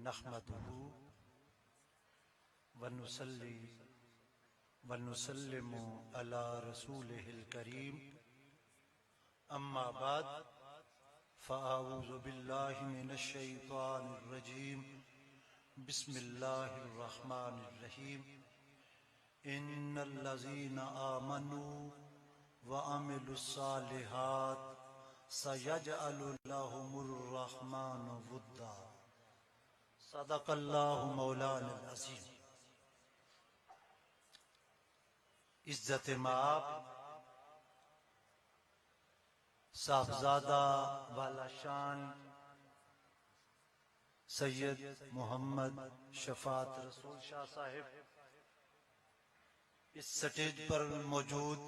نحمده ونصلي ونسلم على رسوله الكريم اما بعد فاعوذ بالله من الشيطان الرجيم بسم الله الرحمن الرحيم ان الذين آمنوا وعملوا الصالحات سيجعل لهم الرحمن ودا صدق اللہ مولانا العظیم۔ عزت مآب صاحبزادہ والا شان سید محمد شفاعت رسول شاہ صاحب، اس سٹیج پر موجود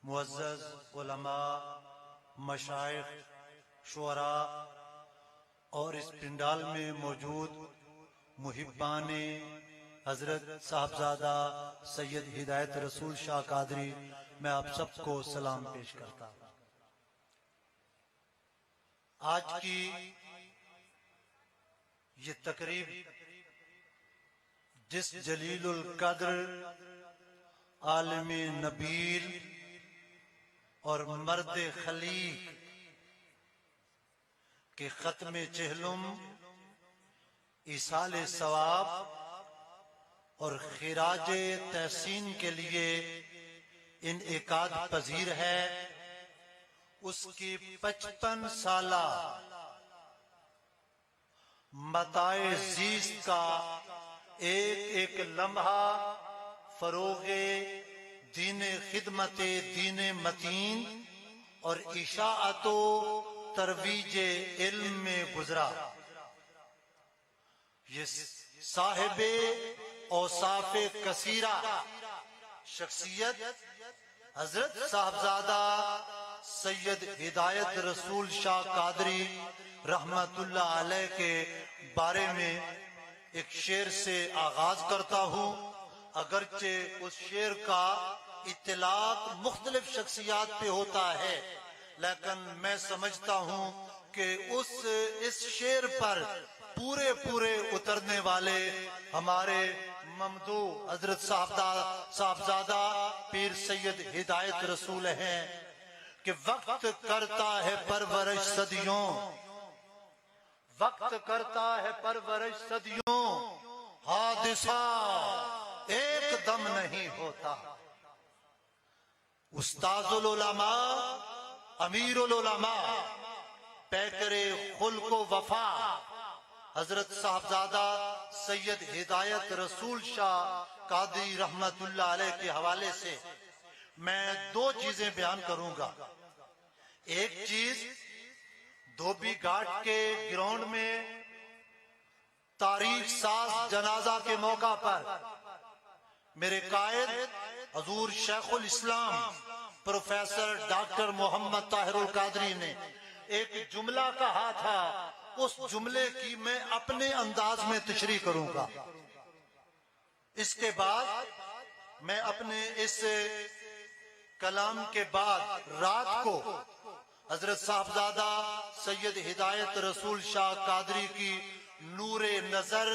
معزز علماء، مشائخ، شعراء اور اس پنڈال میں موجود محبان حضرت صاحبزادہ سید ہدایت رسول شاہ قادری، میں آپ سب کو سلام پیش کرتا ہوں۔ آج کی یہ تقریب جس جلیل القدر، عالم نبیل اور مرد خلیق کہ ختم چہلم، ایصال ثواب اور خراج تحسین کے لیے انعقاد پذیر ہے، اس کی 55 سالہ متاع زیست کا ایک ایک لمحہ فروغ دین خدمت دین متین اور اشاعت و ترویج علم میں گزرا۔ یہ صاحب اوصاف کثیرہ شخصیت حضرت صاحبزادہ سید ہدایت رسول شاہ قادری رحمت اللہ علیہ کے بارے میں ایک شعر سے آغاز کرتا ہوں، اگرچہ اس شعر کا اطلاق مختلف شخصیات پہ ہوتا ہے، لیکن میں سمجھتا ہوں کہ اس شعر پر پورے اترنے والے ہمارے ممدوح حضرت صاحبزادہ پیر سید ہدایت رسول ہیں کہ وقت کرتا ہے پرورش صدیوں، وقت کرتا ہے پرورش صدیوں، حادثہ ایک دم نہیں ہوتا۔ استاذ العلماء، امیر العلماء، پیکر خلق و وفا حضرت صاحبزادہ سید ہدایت رسول شاہ قادری رحمت اللہ علیہ کے حوالے سے میں 2 چیزیں بیان کروں گا۔ ایک چیز، دھوبی گھاٹ کے گراؤنڈ میں تاریخ ساز جنازہ کے موقع پر میرے قائد حضور شیخ الاسلام پروفیسر ڈاکٹر محمد طاہر القادری نے ایک جملہ کہا تھا، اس جملے کی میں اپنے انداز میں تشریح کروں گا۔ اس کے بعد میں اپنے اس کلام کے بعد رات کو حضرت صاحبزادہ سید ہدایت رسول شاہ قادری کی نور نظر،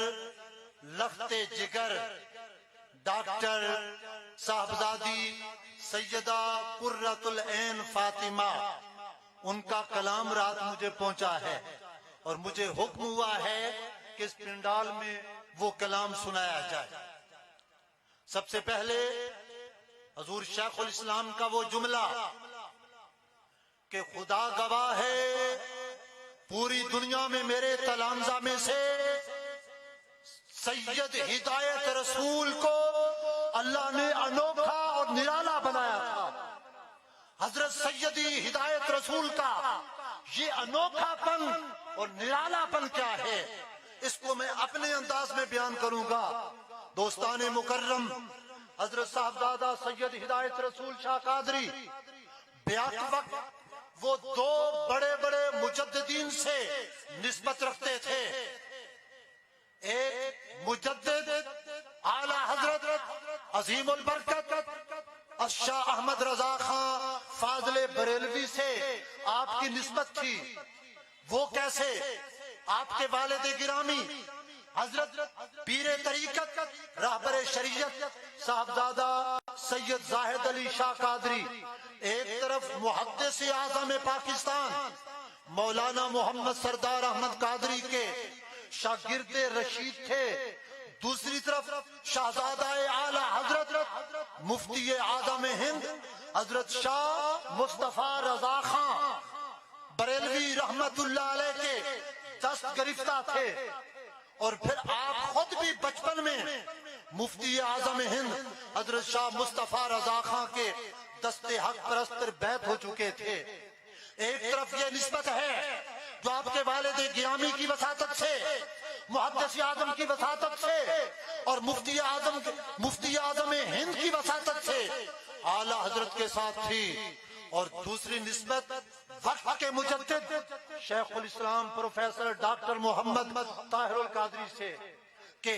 لخت جگر ڈاکٹر صاحبزادی سیدہ قرۃ العین فاطمہ، ان کا کلام رات مجھے پہنچا ہے اور مجھے حکم ہوا ہے کہ اس پنڈال میں وہ کلام سنایا جائے۔ سب سے پہلے حضور شیخ الاسلام کا وہ جملہ کہ خدا گواہ ہے پوری دنیا میں میرے تلامذہ میں سے سید ہدایت رسول کو اللہ نے انوکھا اور نرالا بنایا تھا۔ حضرت سیدی ہدایت رسول کا یہ انوکھا پن اور نرالا پن کیا ہے، اس کو میں اپنے انداز میں بیان کروں گا۔ دوستان مکرم، حضرت صاحبزادہ سید ہدایت رسول شاہ قادری بیعت وقت وہ 2 بڑے مجددین سے نسبت رکھتے تھے۔ ایک مجدد اعلی حضرت عظیم البرکت شاہ احمد رضا خان فاضل بریلوی سے آپ کی نسبت تھی۔ وہ کیسے؟ آپ کے والد گرامی حضرت پیر طریقت رہبر شریعت صاحبزادہ سید زاہد علی شاہ قادری، ایک طرف محدث اعظم پاکستان مولانا محمد سردار احمد قادری کے شاگرد رشید تھے، دوسری طرف شہزادہ اعلی حضرت مفتی اعظم ہند حضرت شاہ مصطفیٰ رضا خان بریلوی رحمت اللہ علیہ کے دست گرفتہ تھے، اور پھر آپ خود بھی بچپن میں مفتی اعظم ہند حضرت شاہ مصطفیٰ رضا خان کے دست حق پرستر بیعت ہو چکے تھے۔ ایک طرف یہ نسبت ہے جو آپ کے والد گرامی کی وساطت سے، محدث اعظم کی وساطت سے اور مفتی اعظم ہند کی وساطت سے اعلیٰ حضرت کے ساتھ تھی، اور دوسری نسبت وقت کے مجدد شیخ الاسلام پروفیسر ڈاکٹر محمد طاہر القادری سے، کہ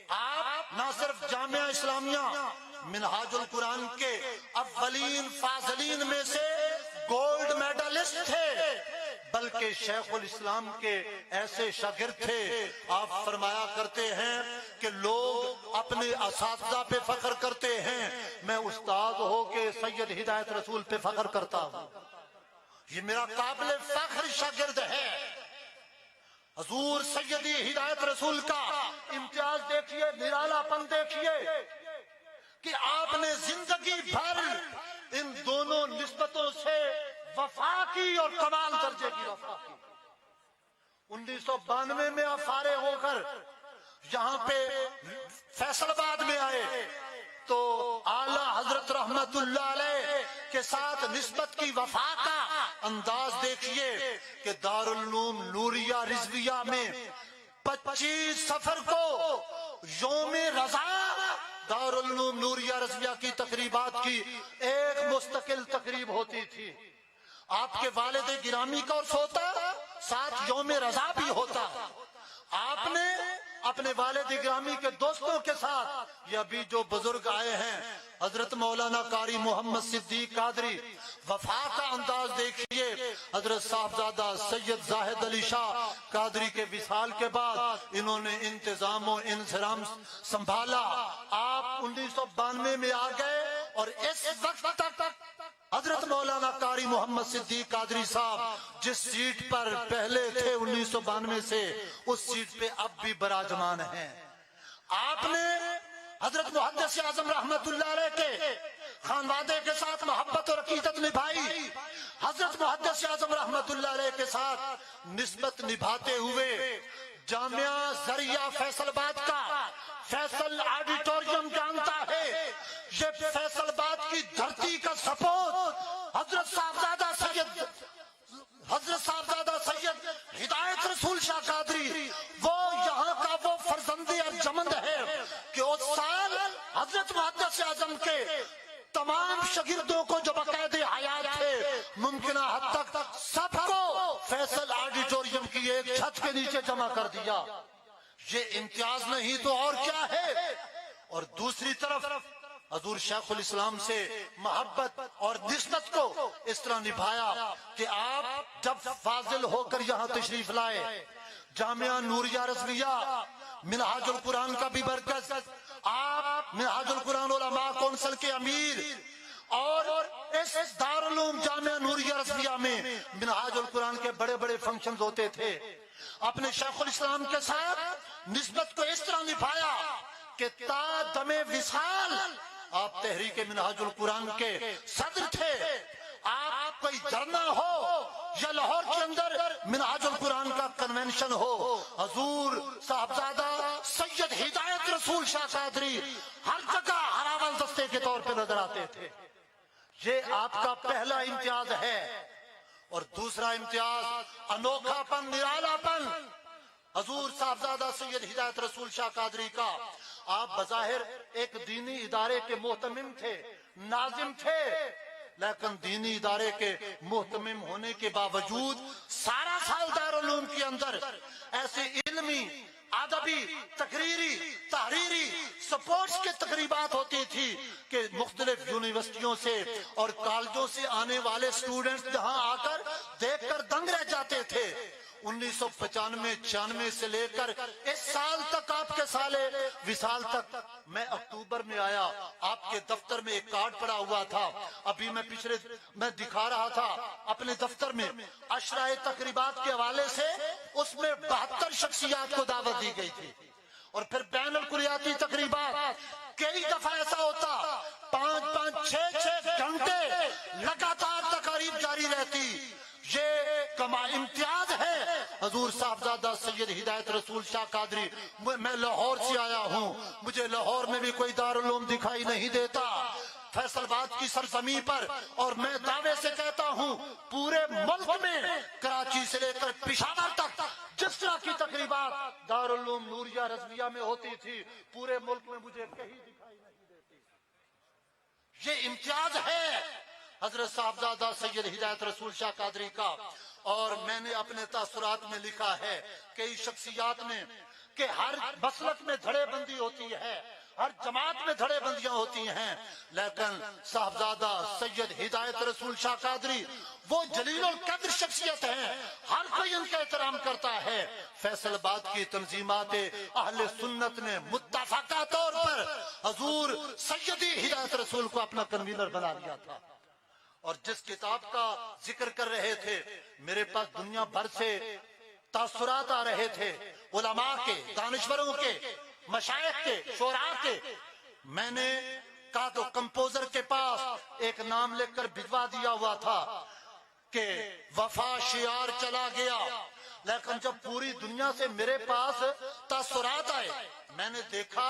آپ نہ صرف جامعہ اسلامیہ منہاج القرآن کے اولین فاضلین میں سے گولڈ میڈلسٹ تھے، بلکہ شیخ الاسلام کے ایسے شاگرد تھے۔ آپ فرمایا کرتے ہیں کہ لوگ اپنے اساتذہ پہ فخر کرتے ہیں، میں استاد ہو کے سید ہدایت رسول پہ فخر کرتا ہوں، یہ میرا قابل فخر شاگرد ہے۔ حضور سیدی ہدایت رسول کا امتیاز دیکھیے، نرالا پن دیکھیے کہ آپ نے زندگی بھر ان دونوں نسبتوں سے وفا کی اور کمال درجے کی وفا کی۔ 1992 میں آپ فارغ ہو کر یہاں پہ فیصل آباد میں آئے تو اعلیٰ حضرت رحمت اللہ علیہ کے ساتھ نسبت کی وفا کا انداز دیکھیے کہ دارالعلوم نوریہ رضویہ میں 25 صفر کو یوم رضا دارالعلوم نوریہ رضویہ کی تقریبات کی ایک مستقل تقریب ہوتی تھی۔ آپ کے والد گرامی کا عرس ہوتا، ساتھ یوم رضا بھی ہوتا۔ آپ نے اپنے والد گرامی کے دوستوں کے ساتھ، یہ ابھی جو بزرگ آئے ہیں حضرت مولانا قاری محمد صدیق قادری، وفا کا انداز دیکھیے۔ حضرت صاحبزادہ سید زاہد علی شاہ قادری کے وصال کے بعد انہوں نے انتظام و انصرام سنبھالا۔ آپ 1992 میں آ گئے اور اس وقت تک حضرت مولانا قاری محمد صدیق قادری صاحب جس سیٹ پر پہلے تھے 1992 سے، اس سیٹ پہ اب بھی براجمان ہیں۔ آپ نے حضرت محدث اعظم رحمت اللہ علیہ کے خانوادے کے ساتھ محبت اور عقیدت نبھائی، حضرت محدث اعظم رحمت اللہ علیہ کے ساتھ نسبت نبھاتے ہوئے جامعہ ذریعہ فیصل آباد کا فیصل آڈیٹوریم جانتا ہے، یہ فیصل آباد کی دھرتی کا سپوت حضرت صاحبزادہ سید ہدایت رسول شاہ قادری، وہ یہاں کا وہ فرزند ارجمند ہے کہ اس سال حضرت محدث اعظم کے تمام شاگردوں کو جو باقاعدہ حیات تھے ممکنہ حد تک سب کو فیصل آڈیٹوریم کی ایک چھت کے نیچے جمع کر دیا۔ یہ امتیاز نہیں تو اور کیا ہے؟ اور دوسری طرف حضور شیخ الاسلام سے محبت اور نسبت کو اس طرح نبھایا کہ آپ جب فاضل ہو کر یہاں تشریف لائے، جامعہ نوریہ رضویہ منہاج القرآن کا بھی مرکز، آپ منہاج القرآن علماء کونسل کے امیر، اور اس دارالعلوم جامعہ نوریہ رضویہ میں منہاج القرآن کے بڑے بڑے فنکشنز ہوتے تھے۔ اپنے شیخ الاسلام کے ساتھ نسبت کو اس طرح نبھایا کہ تا دم وصال آپ تحریک منہاج القرآن کے صدر تھے۔ آپ کوئی دھرنا ہو یا لاہور کے اندر منہاج القرآن کا کنونشن ہو، حضور صاحبزادہ سید ہدایت رسول شاہ قادری ہر جگہ ہراول دستے کے طور پہ نظر آتے تھے۔ یہ آپ کا پہلا امتیاز ہے۔ اور دوسرا امتیاز انوکھا پن، نرالا پن حضور صاحبزادہ سید ہدایت رسول شاہ قادری کا۔ آپ بظاہر ایک دینی ادارے کے محتمم تھے، ناظم تھے، لیکن دینی ادارے کے محتمم ہونے کے باوجود سارا سال دارالعلوم کے اندر ایسے علمی، ادبی، تقریری، تحریری، سپورٹس کے تقریبات ہوتی تھی کہ مختلف یونیورسٹیوں سے اور کالجوں سے آنے والے اسٹوڈنٹس جہاں آ کر دیکھ کر دنگ رہ جاتے تھے۔ 1995-96 سے لے کر اس سال تک، آپ کے سال وصال تک، میں اکتوبر میں آیا، آپ کے دفتر میں ایک کارڈ پڑا ہوا تھا، ابھی میں دکھا رہا تھا اپنے دفتر میں، عشرہ تقریبات کے حوالے سے اس میں 72 شخصیات کو دعوت دی گئی تھی، اور پھر بین الکلیاتی تقریبات، کئی دفعہ ایسا ہوتا 5-5 6-6 گھنٹے لگاتار تقاریب جاری رہتی۔ یہ کما امتیاز ہے حضور صاحبزادہ سید ہدایت رسول شاہ قادری۔ میں لاہور سے آیا ہوں، مجھے لاہور میں بھی کوئی دارالعلوم دکھائی نہیں دیتا، فیصل آباد کی سرزمین پر، اور میں دعوے سے کہتا ہوں پورے ملک میں کراچی سے لے کر پشاور تک جس طرح کی تقریبات دارالعلوم نوریہ رضویہ میں ہوتی تھی، پورے ملک میں مجھے کہیں دکھائی نہیں دیتی۔ یہ امتیاز ہے حضرت صاحبزادہ سید ہدایت رسول شاہ قادری کا۔ اور میں نے اپنے تاثرات میں لکھا ہے کئی شخصیات میں کہ ہر مسلک میں دھڑے بندی ہوتی ہے، ہر جماعت میں دھڑے بندیاں ہوتی ہیں، لیکن صاحبزادہ سید ہدایت رسول شاہ قادری وہ جلیل القدر شخصیت ہیں، ہر کوئی ان کا احترام کرتا ہے۔ فیصل آباد کی تنظیمات اہل سنت نے متفقہ طور پر حضور سیدی ہدایت رسول کو اپنا کنوینر بنا لیا تھا۔ اور جس کتاب کا ذکر کر رہے تھے، میرے پاس دنیا بھر سے تاثرات آ رہے تھے، علماء کے، دانشوروں کے، مشائخ کے، شعراء کے۔ میں نے کہا تو کمپوزر کے پاس ایک نام لکھ کر بھجوا دیا ہوا تھا کہ وفا شعار چلا گیا، لیکن جب پوری دنیا سے میرے پاس تاثرات آئے، میں نے دیکھا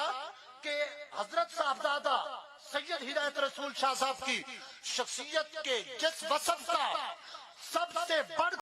کہ حضرت صاحبزادہ سید ہدایت رسول شاہ صاحب کی شخصیت کے جس وصف کا سب سے بڑھ